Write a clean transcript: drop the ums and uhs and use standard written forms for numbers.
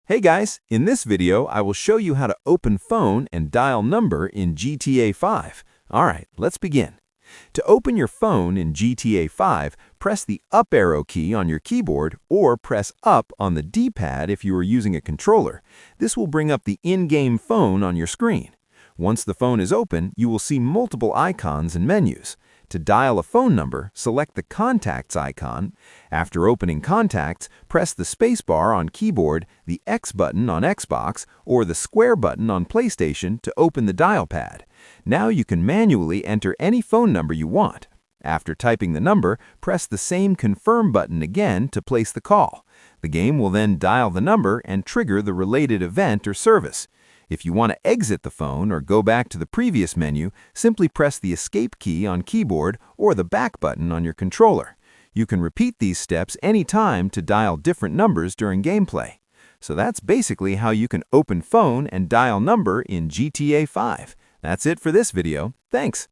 Hey guys, in this video I will show you how to open phone and dial number in GTA 5. Alright, let's begin. To open your phone in GTA 5, press the up arrow key on your keyboard or press up on the D-pad if you are using a controller. This will bring up the in-game phone on your screen. Once the phone is open, you will see multiple icons and menus. To dial a phone number, select the Contacts icon. After opening Contacts, press the spacebar on keyboard, the X button on Xbox, or the square button on PlayStation to open the dial pad. Now you can manually enter any phone number you want. After typing the number, press the same Confirm button again to place the call. The game will then dial the number and trigger the related event or service. If you want to exit the phone or go back to the previous menu, simply press the Escape key on keyboard or the back button on your controller. You can repeat these steps anytime to dial different numbers during gameplay. So that's basically how you can open phone and dial number in GTA 5. That's it for this video. Thanks!